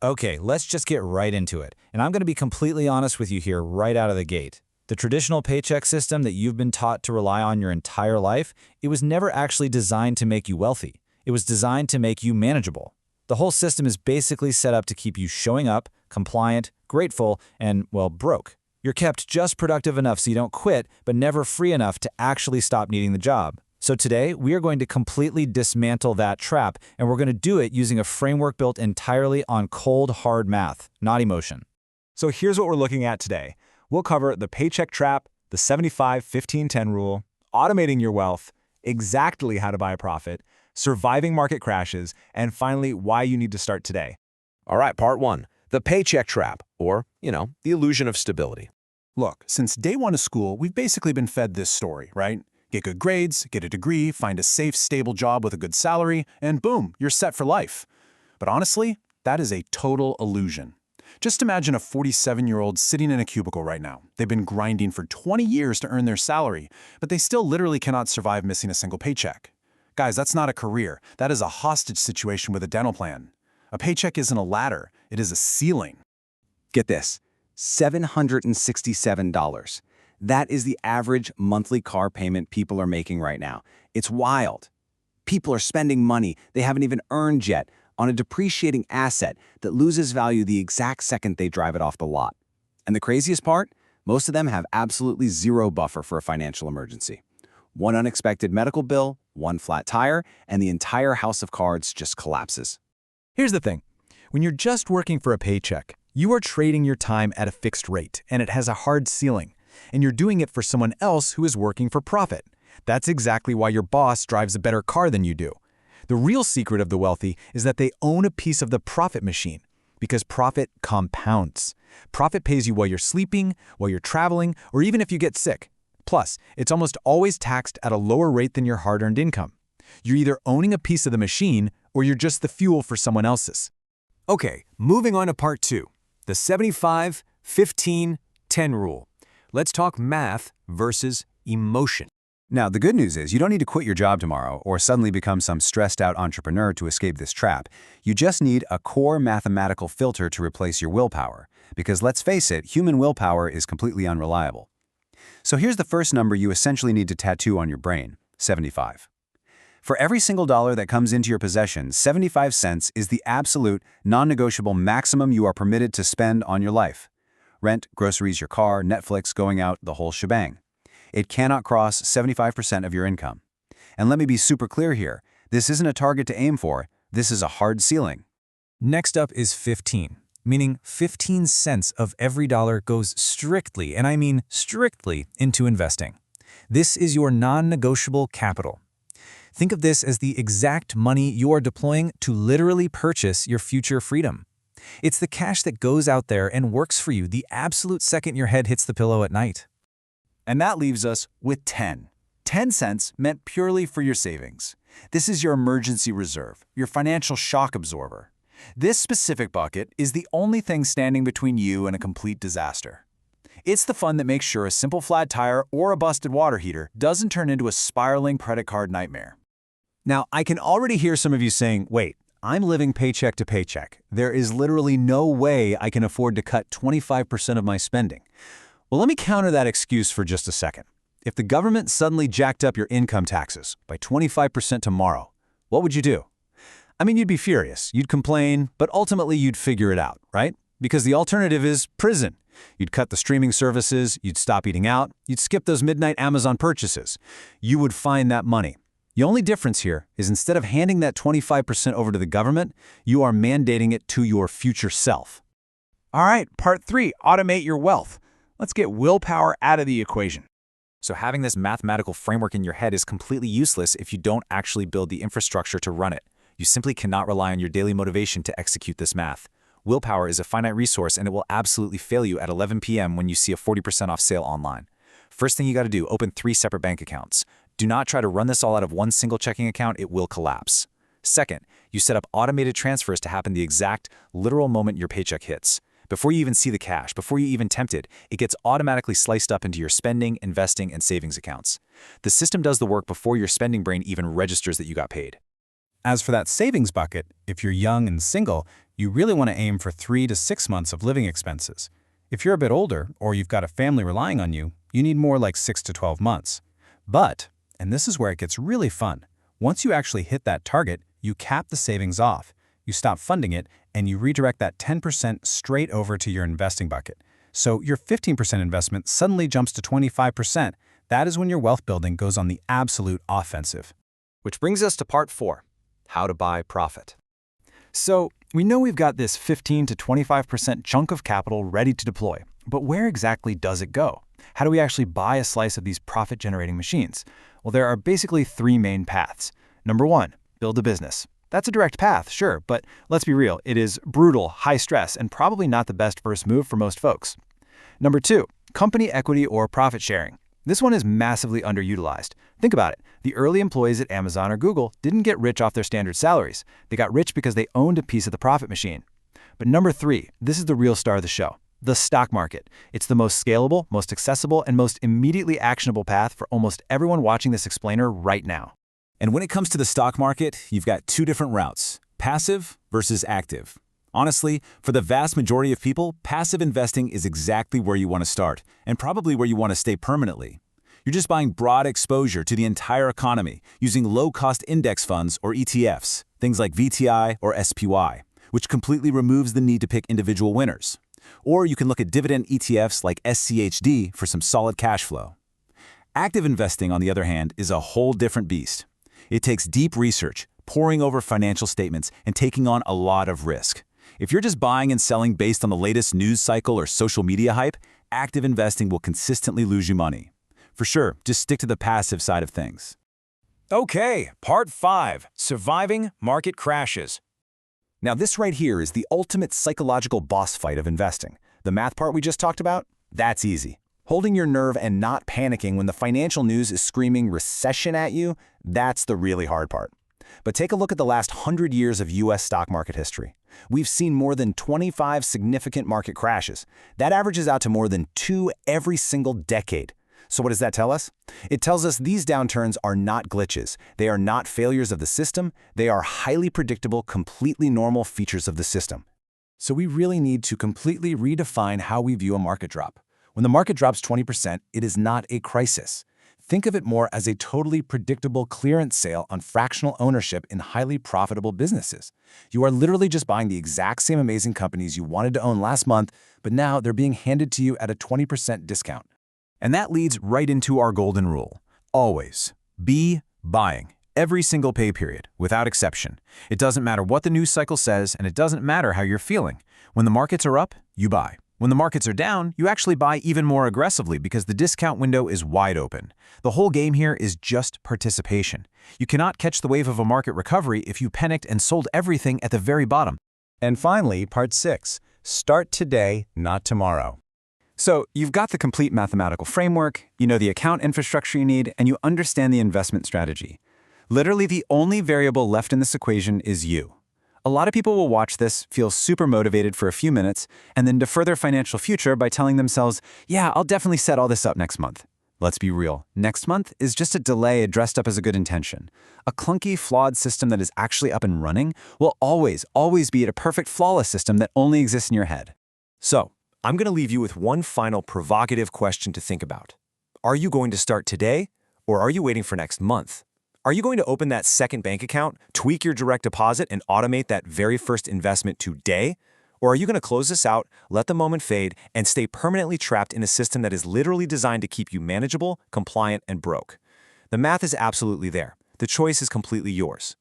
Okay, let's just get right into it. And I'm going to be completely honest with you here right out of the gate. The traditional paycheck system that you've been taught to rely on your entire life, it was never actually designed to make you wealthy. It was designed to make you manageable. The whole system is basically set up to keep you showing up, compliant, grateful, and, well, broke. You're kept just productive enough so you don't quit, but never free enough to actually stop needing the job. So today, we are going to completely dismantle that trap, and we're going to do it using a framework built entirely on cold, hard math, not emotion. So here's what we're looking at today. We'll cover the paycheck trap, the 75-15-10 rule, automating your wealth, exactly how to buy a profit, surviving market crashes, and finally, why you need to start today. All right, part one, the paycheck trap, or, the illusion of stability. Look, since day one of school, we've basically been fed this story, right? Get good grades, get a degree, find a safe, stable job with a good salary, and boom, you're set for life. But honestly, that is a total illusion. Just imagine a 47-year-old sitting in a cubicle right now. They've been grinding for 20 years to earn their salary, but they still literally cannot survive missing a single paycheck. Guys, that's not a career. That is a hostage situation with a dental plan. A paycheck isn't a ladder. It is a ceiling. Get this, $767. That is the average monthly car payment people are making right now. It's wild. People are spending money they haven't even earned yet on a depreciating asset that loses value the exact second they drive it off the lot. And the craziest part? Most of them have absolutely zero buffer for a financial emergency. One unexpected medical bill, one flat tire, and the entire house of cards just collapses. Here's the thing. When you're just working for a paycheck, you are trading your time at a fixed rate, and it has a hard ceiling. And you're doing it for someone else who is working for profit. That's exactly why your boss drives a better car than you do. The real secret of the wealthy is that they own a piece of the profit machine, because profit compounds. Profit pays you while you're sleeping, while you're traveling, or even if you get sick. Plus, it's almost always taxed at a lower rate than your hard-earned income. You're either owning a piece of the machine, or you're just the fuel for someone else's. Okay, moving on to part two, the 75-15-10 rule. Let's talk math versus emotion. Now, the good news is you don't need to quit your job tomorrow or suddenly become some stressed-out entrepreneur to escape this trap. You just need a core mathematical filter to replace your willpower. Because let's face it, human willpower is completely unreliable. So here's the first number you essentially need to tattoo on your brain, 75. For every single dollar that comes into your possession, 75 cents is the absolute, non-negotiable maximum you are permitted to spend on your life. Rent, groceries, your car, Netflix, going out, the whole shebang. It cannot cross 75% of your income. And let me be super clear here. This isn't a target to aim for. This is a hard ceiling. Next up is 15, meaning 15 cents of every dollar goes strictly, and I mean strictly, into investing. This is your non-negotiable capital. Think of this as the exact money you are deploying to literally purchase your future freedom. It's the cash that goes out there and works for you the absolute second your head hits the pillow at night. And that leaves us with 10. 10 cents meant purely for your savings. This is your emergency reserve, your financial shock absorber. This specific bucket is the only thing standing between you and a complete disaster. It's the fund that makes sure a simple flat tire or a busted water heater doesn't turn into a spiraling credit card nightmare. Now, I can already hear some of you saying, wait, I'm living paycheck to paycheck. There is literally no way I can afford to cut 25% of my spending. Well, let me counter that excuse for just a second. If the government suddenly jacked up your income taxes by 25% tomorrow, what would you do? I mean, you'd be furious, you'd complain, but ultimately you'd figure it out, right? Because the alternative is prison. You'd cut the streaming services, you'd stop eating out, you'd skip those midnight Amazon purchases. You would find that money. The only difference here is instead of handing that 25% over to the government, you are mandating it to your future self. All right, part three, automate your wealth. Let's get willpower out of the equation. So having this mathematical framework in your head is completely useless if you don't actually build the infrastructure to run it. You simply cannot rely on your daily motivation to execute this math. Willpower is a finite resource and it will absolutely fail you at 11 p.m. when you see a 40% off sale online. First thing you got to do, open 3 separate bank accounts. Do not try to run this all out of one single checking account, it will collapse. Second, you set up automated transfers to happen the exact, literal moment your paycheck hits. Before you even see the cash, before you even tempt it, it gets automatically sliced up into your spending, investing, and savings accounts. The system does the work before your spending brain even registers that you got paid. As for that savings bucket, if you're young and single, You really want to aim for 3 to 6 months of living expenses. If you're a bit older, or you've got a family relying on you, you need more like 6 to 12 months. But, and this is where it gets really fun, once you actually hit that target, you cap the savings off. You stop funding it, and you redirect that 10% straight over to your investing bucket. So your 15% investment suddenly jumps to 25%. That is when your wealth building goes on the absolute offensive. Which brings us to part 4, how to buy profit. So, we know we've got this 15 to 25% chunk of capital ready to deploy, but where exactly does it go? How do we actually buy a slice of these profit-generating machines? Well, there are basically 3 main paths. Number 1, build a business. That's a direct path, sure, but let's be real, it is brutal, high stress, and probably not the best first move for most folks. Number 2, company equity or profit sharing. This one is massively underutilized. Think about it. The early employees at Amazon or Google didn't get rich off their standard salaries. They got rich because they owned a piece of the profit machine. But number 3, this is the real star of the show. The stock market. It's the most scalable, most accessible, and most immediately actionable path for almost everyone watching this explainer right now. And when it comes to the stock market, you've got 2 different routes, passive versus active. Honestly, for the vast majority of people, passive investing is exactly where you want to start, and probably where you want to stay permanently. You're just buying broad exposure to the entire economy using low-cost index funds or ETFs, things like VTI or SPY, which completely removes the need to pick individual winners. Or you can look at dividend ETFs like SCHD for some solid cash flow. Active investing, on the other hand, is a whole different beast. It takes deep research, poring over financial statements, and taking on a lot of risk. If you're just buying and selling based on the latest news cycle or social media hype, active investing will consistently lose you money. For sure, just stick to the passive side of things. Okay, part 5, surviving market crashes. Now this right here is the ultimate psychological boss fight of investing. The math part we just talked about? That's easy. Holding your nerve and not panicking when the financial news is screaming recession at you, that's the really hard part. But take a look at the last 100 years of U.S. stock market history. We've seen more than 25 significant market crashes. That averages out to more than 2 every single decade. So what does that tell us? It tells us these downturns are not glitches. They are not failures of the system. They are highly predictable, completely normal features of the system. So we really need to completely redefine how we view a market drop. When the market drops 20%, it is not a crisis. Think of it more as a totally predictable clearance sale on fractional ownership in highly profitable businesses. You are literally just buying the exact same amazing companies you wanted to own last month, but now they're being handed to you at a 20% discount. And that leads right into our golden rule. Always be buying. Every single pay period, without exception. It doesn't matter what the news cycle says, and it doesn't matter how you're feeling. When the markets are up, you buy. When the markets are down, you actually buy even more aggressively because the discount window is wide open. The whole game here is just participation. You cannot catch the wave of a market recovery if you panicked and sold everything at the very bottom. And finally, part 6, start today, not tomorrow. So you've got the complete mathematical framework, you know the account infrastructure you need, and you understand the investment strategy. Literally the only variable left in this equation is you. A lot of people will watch this, feel super motivated for a few minutes, and then defer their financial future by telling themselves, yeah, I'll definitely set all this up next month. Let's be real. Next month is just a delay dressed up as a good intention. A clunky, flawed system that is actually up and running will always be a perfect, flawless system that only exists in your head. So, I'm going to leave you with one final provocative question to think about. Are you going to start today, or are you waiting for next month? Are you going to open that second bank account, tweak your direct deposit, and automate that very first investment today? Or are you going to close this out, let the moment fade, and stay permanently trapped in a system that is literally designed to keep you manageable, compliant, and broke? The math is absolutely there. The choice is completely yours.